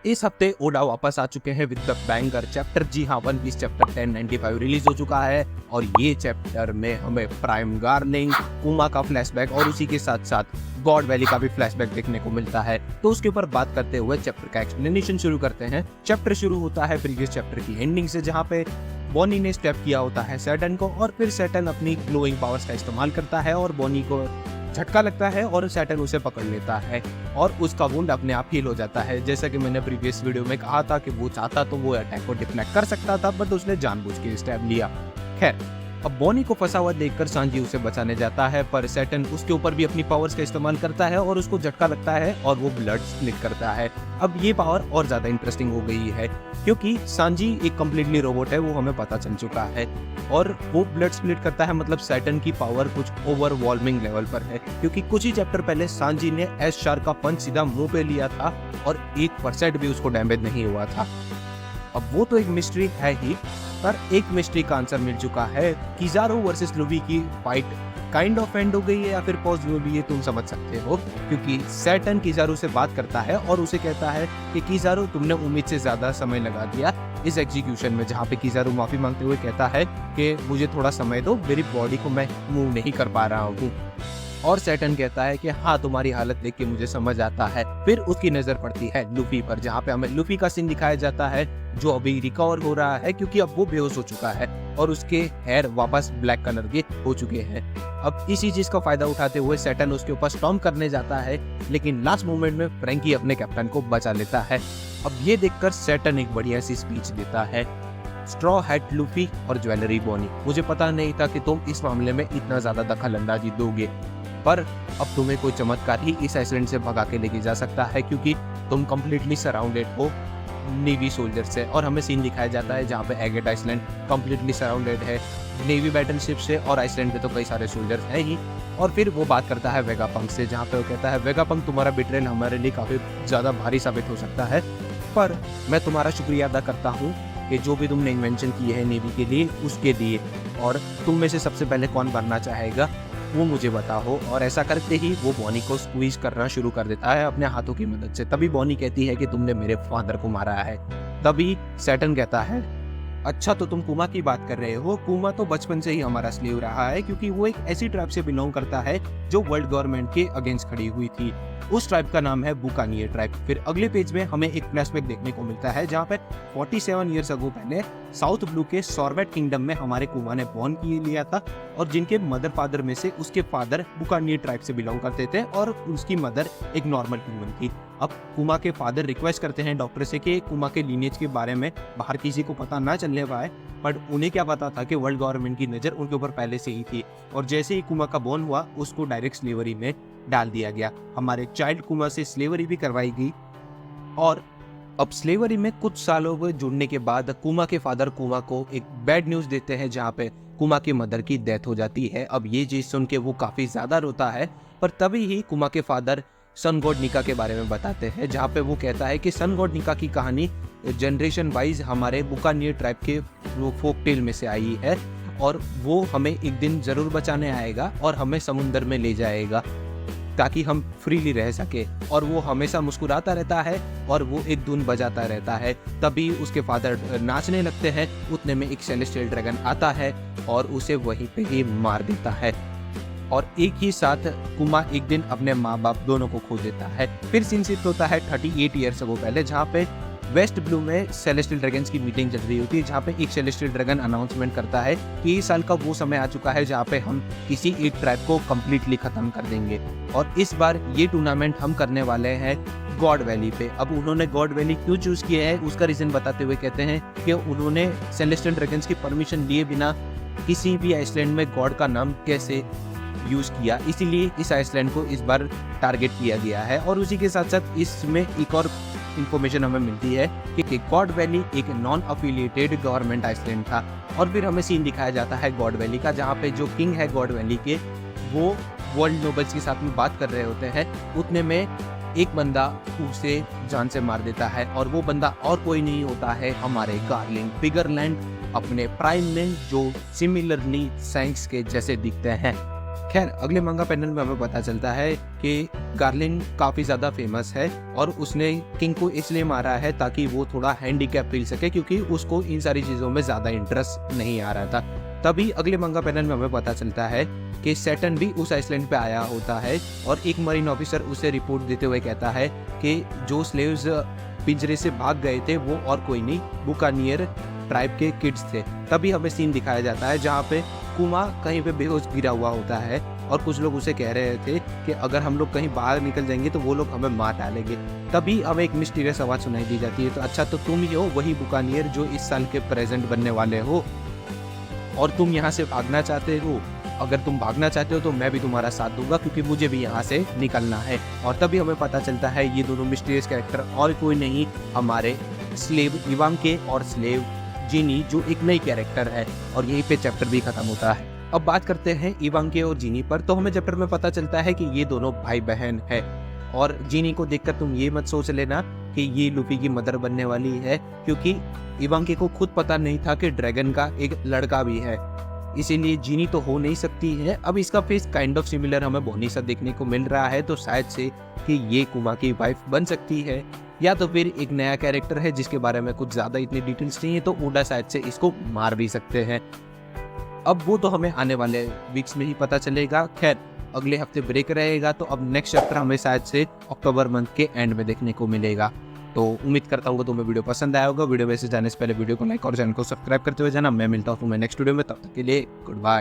इस हफ्ते ओडा वापस आ चुके हैं विद द बैंगर चैप्टर। जी हाँ, वन पीस चैप्टर 1095 रिलीज हो चुका है और ये चैप्टर में हमें प्राइम गार्लिंग, कुमा का फ्लैशबैक और उसी के साथ साथ गॉड वैली का भी फ्लैशबैक देखने को मिलता है। तो उसके ऊपर बात करते हुए चैप्टर का एक्सप्लेनेशन शुरू करते हैं। चैप्टर शुरू होता है प्रीवियस चैप्टर की एंडिंग से, जहाँ पे बॉनी ने स्टेप किया होता है सैटर्न को और फिर सैटर्न अपनी ग्लोइंग पावर्स का इस्तेमाल करता है और बॉनी को झटका लगता है और सैटर्न उसे पकड़ लेता है और उसका वुंड अपने आप हील हो जाता है। जैसा कि मैंने प्रीवियस वीडियो में कहा था कि वो चाहता तो वो अटैक को डिफ्लेक्ट कर सकता था, बट उसने जानबूझ के स्टेप लिया। खैर, अब बॉनी को फंसा हुआ देखकर सांजी उसे बचाने जाता है, पर सैटर्न उसके ऊपर भी अपनी पावर्स का इस्तेमाल करता है और उसको झटका लगता है और वो ब्लड स्प्लिट करता है। अब ये पावर और ज्यादा इंटरेस्टिंग हो गई है क्योंकि सांजी एक कम्प्लीटली रोबोट है, वो हमें पता चल चुका है और वो ब्लड स्प्लिट करता है, मतलब सैटर्न की पावर कुछ ओवरवॉल्मिंग लेवल पर है। क्योंकि कुछ ही चैप्टर पहले सांजी ने एस शार्क का पंच सीधा मुंह पे लिया था और 1% भी उसको डैमेज नहीं हुआ था। अब वो तो एक मिस्ट्री है ही, पर एक मिस्ट्री का आंसर मिल चुका है। किजारो वर्सेस लुफी की फाइट काइंड ऑफ एंड हो गई है या फिर पॉज हो गई है, तुम समझ सकते हो, क्योंकि सैटर्न किजारो से बात करता है और उसे कहता है कि किजारो, तुमने उम्मीद से ज्यादा समय लगा दिया इस एग्जीक्यूशन में। जहाँ पे किजारो माफी मांगते हुए कहता है कि मुझे थोड़ा समय दो, मेरी बॉडी को मैं मूव नहीं कर पा रहा हूँ। और सैटर्न कहता है कि हाँ, तुम्हारी हालत देख के मुझे समझ आता है। फिर उसकी नजर पड़ती है लुफी पर, जहाँ पे हमें लुफी का सीन दिखाया जाता है जो अभी रिकवर हो रहा है क्योंकि अब वो बेहोश हो चुका है और उसके हेयर वापस ब्लैक कलर के हो चुके हैं। अब इसी चीज का फायदा उठाते हुए सैटर्न उसके ऊपर स्टॉर्म करने जाता है, लेकिन लास्ट मोमेंट में फ्रैंकी अपने कैप्टन को बचा लेता है। अब ये देखकर सैटर्न एक बढ़िया सी स्पीच देता है, स्ट्रॉ हैट लुफी और ज्वेलरी बॉनी, मुझे पता नहीं था कि तुम इस मामले में इतना ज्यादा दखल अंदाजी दोगे, पर अब तुम्हें कोई चमत्कार ही इस आइसलैंड से भगा के लेके जा सकता है क्योंकि तुम कंप्लीटली सराउंडेड हो नेवी सोल्जर से। और हमें सीन दिखाया जाता है जहाँ पे एगेट आइसलैंड कंप्लीटली सराउंडेड है नेवी बैटलशिप से और आइसलैंड पे तो कई सारे सोल्जर्स हैं ही। और फिर वो बात करता है वेगापंक से, जहाँ पे वो कहता है वेगापंक, तुम्हारा बिट्रेल हमारे लिए काफी ज्यादा भारी साबित हो सकता है, पर मैं तुम्हारा शुक्रिया अदा करता हूँ कि जो भी तुमने इन्वेंशन किए हैं नेवी के लिए उसके लिए, और तुम में से सबसे पहले कौन बनना चाहेगा वो मुझे बताओ। और ऐसा करते ही वो बॉनी को स्क्वीज करना शुरू कर देता है अपने हाथों की मदद से। तभी बॉनी कहती है कि तुमने मेरे फादर को मारा है। तभी सैटर्न कहता है, अच्छा तो तुम कुमा की बात कर रहे हो। कुमा तो बचपन से ही हमारा स्लेव रहा है क्योंकि वो एक ऐसी ट्राइब से बिलोंग करता है जो वर्ल्ड गवर्नमेंट के अगेंस्ट खड़ी हुई थी। उस ट्राइब का नाम है बुकानियर ट्राइब। फिर अगले पेज में हमें एक फ्लैशबैक देखने को मिलता है जहाँ पे 47 ईयर्स अगो पहले साउथ ब्लू के सॉर्वेट किंगडम में हमारे कुमा ने बॉर्न किए लिया था और जिनके मदर फादर में से उसके फादर बुकानियर ट्राइब से बिलोंग करते थे और उसकी मदर एक नॉर्मल ह्यूमन थी। अब कुमा के फादर रिक्वेस्ट करते हैं डॉक्टर से कि कुमा के लीनेज के बारे में बाहर किसी को पता ना चलने पाए, बट उन्हें क्या पता था कि वर्ल्ड गवर्नमेंट की नज़र उनके ऊपर पहले से ही थी और जैसे ही कुमा का बॉर्न हुआ उसको डायरेक्ट स्लेवरी में डाल दिया गया। हमारे चाइल्ड कुमा से स्लेवरी भी करवाई गई और अब स्लेवरी में कुछ सालों में जुड़ने के बाद कुमा के फादर कुमा को एक बैड न्यूज़ देते हैं जहाँ पे कुमा की मदर की डेथ हो जाती है। अब ये चीज़ सुन के वो काफ़ी ज़्यादा रोता है, पर तभी ही कुमा के फादर सन गॉड निका के बारे में बताते हैं, जहाँ पे वो कहता है कि सन गॉड निका की कहानी जनरेशन वाइज हमारे बुकानियर ट्राइब के फोक टेल में से आई है और वो हमें एक दिन ज़रूर बचाने आएगा और हमें समुंदर में ले जाएगा ताकि हम फ्रीली रह सके। और वो हमेशा मुस्कुराता रहता है और वो एक धुन बजाता रहता है। तभी उसके फादर नाचने लगते हैं, उतने में एक सेलेस्टियल ड्रैगन आता है और उसे वहीं पे ही मार देता है और एक ही साथ कुमा एक दिन अपने माँ बाप दोनों को खो देता है। फिर सीन शिफ्ट होता है 38 ईयर्स अगो पहले, जहाँ पे वेस्ट ब्लू में सेलेस्टियल ड्रैगन्स की मीटिंग चल रही होती है, जहाँ पे एक सेलेस्टियल ड्रैगन अनाउंसमेंट करता है कि इस साल का वो समय आ चुका है जहाँ पे हम किसी एक ट्राइब को कम्प्लीटली खत्म कर देंगे और इस बार ये टूर्नामेंट हम करने वाले हैं गॉड वैली पे। अब उन्होंने गॉड वैली क्यों चूज किया है उसका रीजन बताते हुए कहते हैं कि उन्होंने सेलेस्टियल ड्रैगन्स की परमिशन लिए बिना किसी भी आइसलैंड में गॉड का नाम कैसे यूज किया, इसीलिए इस आइसलैंड को इस बार टारगेट किया गया है। और उसी के साथ साथ इसमें एक और इंफॉर्मेशन हमें मिलती है कि गॉड वैली एक नॉन अफिलिएटेड गवर्नमेंट आइसलैंड था। और फिर हमें सीन दिखाया जाता है गॉड वैली का, जहाँ पे जो किंग है गॉड वैली के वो वर्ल्ड नोबल्स के साथ में बात कर रहे होते हैं। उतने में एक बंदा उसे जान से मार देता है और वो बंदा और कोई नहीं होता है हमारे गार्लिंग फिगरलैंड अपने प्राइम में, जो सिमिलरली सैंक्स के जैसे दिखते हैं। खैर अगले मंगा पैनल में हमें पता चलता है कि गार्लिन काफी ज्यादा फेमस है और उसने किंग को इसलिए मारा है ताकि वो थोड़ा हैंडीकैप फील सके, क्योंकि उसको इन सारी चीजों में ज्यादा इंटरेस्ट नहीं आ रहा था। तभी अगले मंगा पैनल में हमें पता चलता है कि सैटर्न भी उस आइसलैंड पे आया होता है और एक मरीन ऑफिसर उसे रिपोर्ट देते हुए कहता है कि जो स्लेव्स पिंजरे से भाग गए थे वो और कोई नहीं, बुकानियर ट्राइब के किड्स थे। तभी हमें सीन दिखाया जाता है जहाँ पे कुमा कहीं पे बेहोश गिरा हुआ होता है और कुछ लोग उसे कह रहे थे कि अगर हम लोग कहीं बाहर निकल जाएंगे तो वो लोग हमें मार डालेंगे। तभी हमें एक मिस्टीरियस आवाज सुनाई दी जाती है, तो अच्छा तो तुम ही हो वही बुकानियर जो इस साल के प्रेजेंट बनने वाले हो और तुम यहाँ से भागना चाहते हो। अगर तुम भागना चाहते हो तो मैं भी तुम्हारा साथ दूंगा, क्योंकि मुझे भी यहाँ से निकलना है। और तभी हमें पता चलता है ये दोनों मिस्टीरियस कैरेक्टर और कोई नहीं, हमारे स्लेव इवांके और स्लेव जीनी, जो एक नई कैरेक्टर है। और यहीं पे चैप्टर भी खत्म होता है। अब बात करते हैं इवांके और जीनी पर। तो हमें चैप्टर में पता चलता है कि ये दोनों भाई बहन है और जीनी को देखकर तुम ये मत सोच लेना कि ये लूफी की मदर बनने वाली है, क्योंकि इवांके को खुद पता नहीं था कि ड्रैगन का एक लड़का भी है, इसीलिए जीनी तो हो नहीं सकती है। अब इसका फेस काइंड ऑफ सिमिलर हमें बोनी सा देखने को मिल रहा है, तो शायद से कि ये कुमा की वाइफ बन सकती है, या तो फिर एक नया कैरेक्टर है जिसके बारे में कुछ ज्यादा इतनी डिटेल्स नहीं है, तो ओडा शायद से इसको मार भी सकते हैं। अब वो तो हमें आने वाले वीक्स में ही पता चलेगा। खैर अगले हफ्ते ब्रेक रहेगा, तो अब नेक्स्ट चैप्टर हमें शायद से अक्टूबर मंथ के एंड में देखने को मिलेगा। तो उम्मीद करता हूँ तुम्हें वीडियो पसंद आया होगा। वीडियो वैसे जाने से पहले वीडियो को लाइक और चैनल को सब्सक्राइब करते हुए जाना। मैं मिलता हूँ तुम्हें नेक्स्ट वीडियो में, तब तक के लिए गुड बाय।